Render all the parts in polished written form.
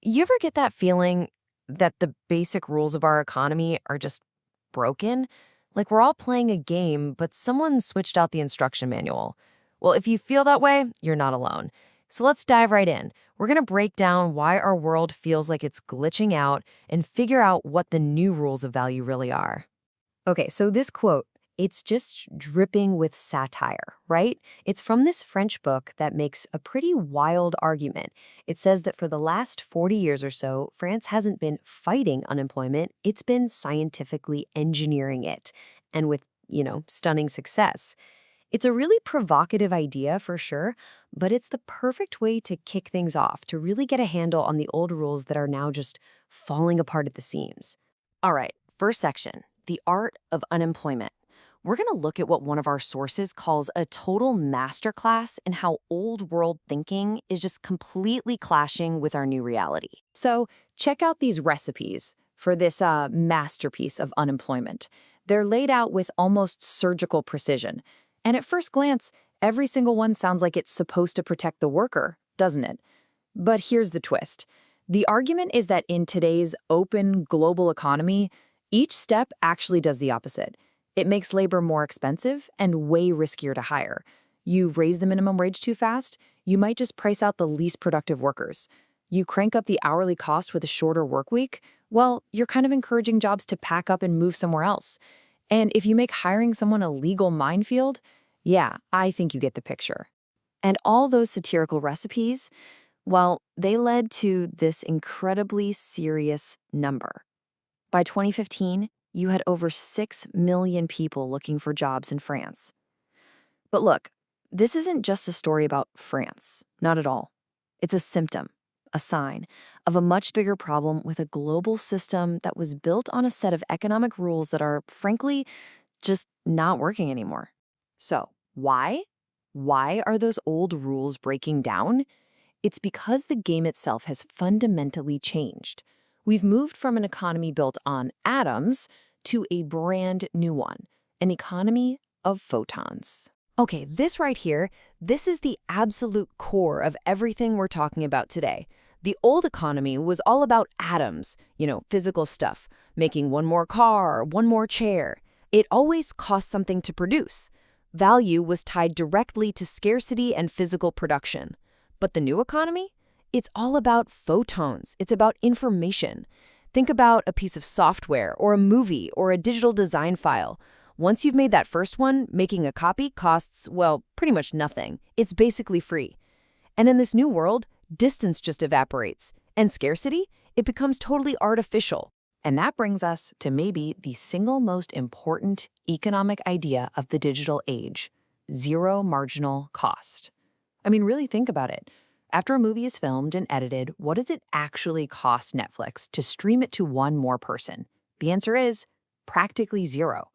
You ever get that feeling that the basic rules of our economy are just broken? Like we're all playing a game, but someone switched out the instruction manual. Well, if you feel that way, you're not alone. So let's dive right in. We're going to break down why our world feels like it's glitching out and figure out what the new rules of value really are. Okay, so this quote, it's just dripping with satire, right? It's from this French book that makes a pretty wild argument. It says that for the last 40 years or so, France hasn't been fighting unemployment, it's been scientifically engineering it, and with, stunning success. It's a really provocative idea for sure, but it's the perfect way to kick things off, to really get a handle on the old rules that are now just falling apart at the seams. All right, first section, the art of unemployment. We're going to look at what one of our sources calls a total masterclass in how old world thinking is just completely clashing with our new reality. So check out these recipes for this masterpiece of unemployment. They're laid out with almost surgical precision. And at first glance, every single one sounds like it's supposed to protect the worker, doesn't it? But here's the twist. The argument is that in today's open global economy, each step actually does the opposite. It makes labor more expensive and way riskier to hire. You raise the minimum wage too fast, you might just price out the least productive workers. You crank up the hourly cost with a shorter work week, well, you're kind of encouraging jobs to pack up and move somewhere else. And if you make hiring someone a legal minefield, yeah, I think you get the picture. And all those satirical recipes, well, they led to this incredibly serious number. By 2015, you had over 6 million people looking for jobs in France. But look, this isn't just a story about France, not at all. It's a symptom, a sign, of a much bigger problem with a global system that was built on a set of economic rules that are, frankly, just not working anymore. So, why? Why are those old rules breaking down? It's because the game itself has fundamentally changed. We've moved from an economy built on atoms to a brand new one, an economy of photons. Okay, this right here, this is the absolute core of everything we're talking about today. The old economy was all about atoms, physical stuff, making one more car, one more chair. It always cost something to produce. Value was tied directly to scarcity and physical production. But the new economy? It's all about photons. It's about information. Think about a piece of software or a movie or a digital design file. Once you've made that first one, making a copy costs, well, pretty much nothing. It's basically free. And in this new world, distance just evaporates. And scarcity? It becomes totally artificial. And that brings us to maybe the single most important economic idea of the digital age: zero marginal cost. I mean, really think about it. After a movie is filmed and edited, what does it actually cost Netflix to stream it to one more person? The answer is practically zero.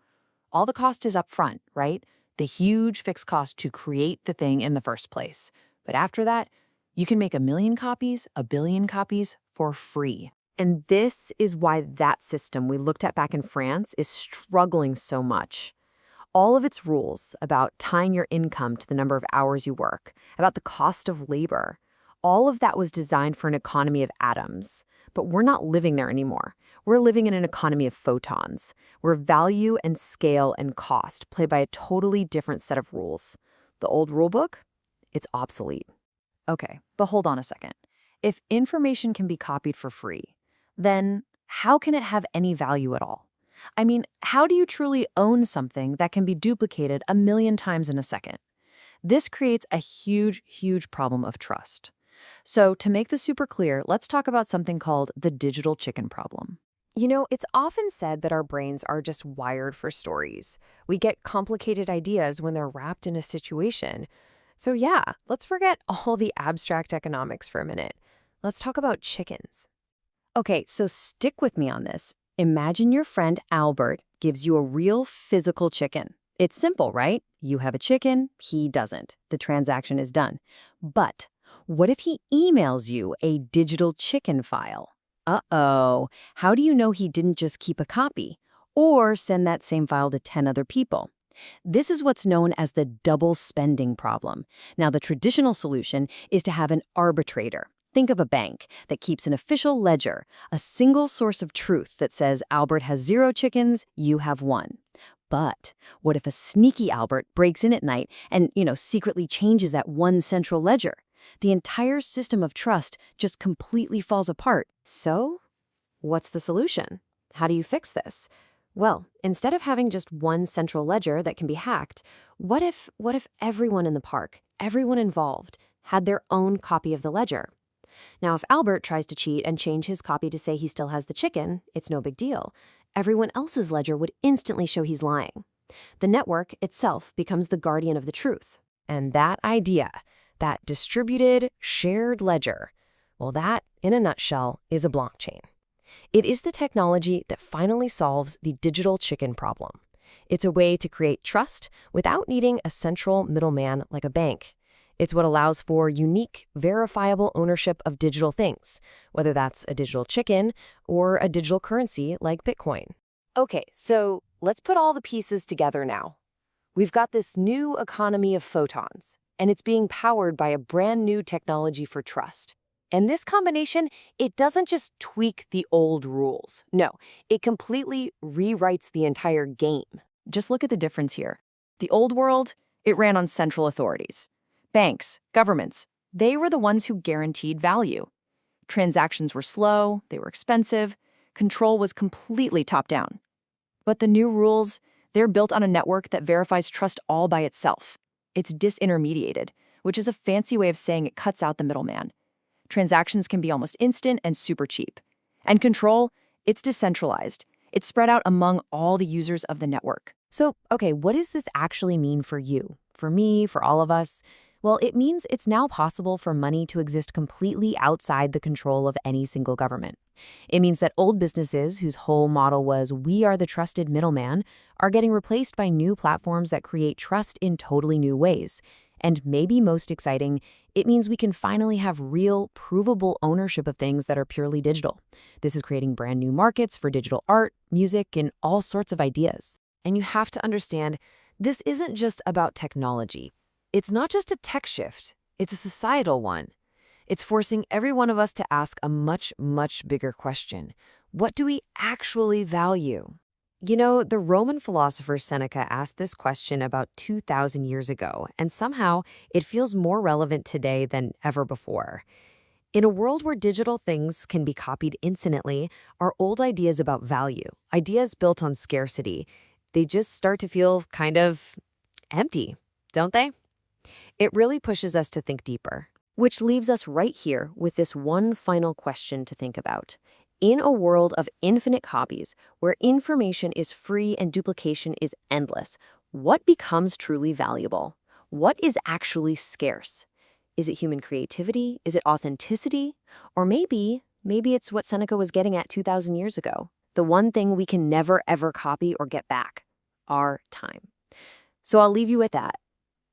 All the cost is up front, right? The huge fixed cost to create the thing in the first place. But after that, you can make 1 million copies, 1 billion copies for free. And this is why that system we looked at back in France is struggling so much. All of its rules about tying your income to the number of hours you work, about the cost of labor, all of that was designed for an economy of atoms. But we're not living there anymore. We're living in an economy of photons, where value and scale and cost play by a totally different set of rules. The old rulebook? It's obsolete. Okay, but hold on a second. If information can be copied for free, then how can it have any value at all? I mean, how do you truly own something that can be duplicated 1 million times in a second? This creates a huge, huge problem of trust. So to make this super clear, let's talk about something called the digital chicken problem. It's often said that our brains are just wired for stories. We get complicated ideas when they're wrapped in a situation. So yeah, let's forget all the abstract economics for a minute. Let's talk about chickens. Okay, so stick with me on this. Imagine your friend Albert gives you a real physical chicken. It's simple, right? You have a chicken, he doesn't. The transaction is done. But what if he emails you a digital chicken file? Uh-oh. How do you know he didn't just keep a copy or send that same file to 10 other people? This is what's known as the double spending problem. Now, the traditional solution is to have an arbitrator, Think of a bank that keeps an official ledger, a single source of truth that says Albert has 0 chickens, you have 1. But what if a sneaky Albert breaks in at night and, secretly changes that one central ledger? The entire system of trust just completely falls apart. So, what's the solution? How do you fix this? Well, instead of having just one central ledger that can be hacked, what if everyone in the park, everyone involved, had their own copy of the ledger? Now, if Albert tries to cheat and change his copy to say he still has the chicken, it's no big deal. Everyone else's ledger would instantly show he's lying. The network itself becomes the guardian of the truth. And that idea, that distributed, shared ledger, well, that, in a nutshell, is a blockchain. It is the technology that finally solves the digital chicken problem. It's a way to create trust without needing a central middleman like a bank. It's what allows for unique, verifiable ownership of digital things, whether that's a digital chicken or a digital currency like Bitcoin. Okay, so let's put all the pieces together now. We've got this new economy of photons, and it's being powered by a brand new technology for trust. And this combination, it doesn't just tweak the old rules. No, it completely rewrites the entire game. Just look at the difference here. The old world, it ran on central authorities. Banks, governments, they were the ones who guaranteed value. Transactions were slow, they were expensive, control was completely top-down. But the new rules, they're built on a network that verifies trust all by itself. It's disintermediated, which is a fancy way of saying it cuts out the middleman. Transactions can be almost instant and super cheap. And control, it's decentralized. It's spread out among all the users of the network. So, okay, what does this actually mean for you? For me, for all of us? Well, it means it's now possible for money to exist completely outside the control of any single government. It means that old businesses whose whole model was "we are the trusted middleman" are getting replaced by new platforms that create trust in totally new ways. And maybe most exciting, it means we can finally have real, provable ownership of things that are purely digital. This is creating brand new markets for digital art, music, and all sorts of ideas. And you have to understand, this isn't just about technology. It's not just a tech shift, it's a societal one. It's forcing every one of us to ask a much, much bigger question. What do we actually value? You know, the Roman philosopher Seneca asked this question about 2,000 years ago, and somehow it feels more relevant today than ever before. In a world where digital things can be copied infinitely, our old ideas about value, ideas built on scarcity, they just start to feel kind of empty, don't they? It really pushes us to think deeper, which leaves us right here with this one final question to think about. In a world of infinite copies, where information is free and duplication is endless, what becomes truly valuable? What is actually scarce? Is it human creativity? Is it authenticity? Or maybe it's what Seneca was getting at 2,000 years ago. The one thing we can never, ever copy or get back: our time. So I'll leave you with that.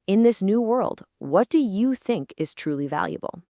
In this new world, what do you think is truly valuable?